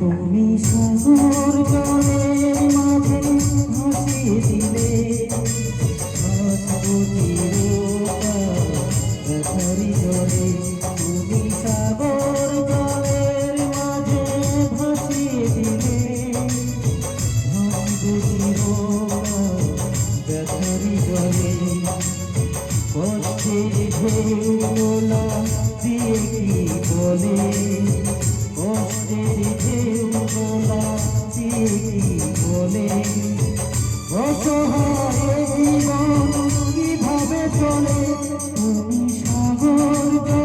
তুমি সাগর জলের মাঝে ভাসিয়ে দিলে ব্যথারি জলে। তুমি সাগর জলের মাঝে ভাসিয়ে দিলে ব্যথারি জলে। কষ্টের ঢেউলা দিয়ে কি বলে, কষ্টের ঢেউলা দিয়ে কি বলে, অসহায় জীবন কিভাবে চলে। তুমি সাগর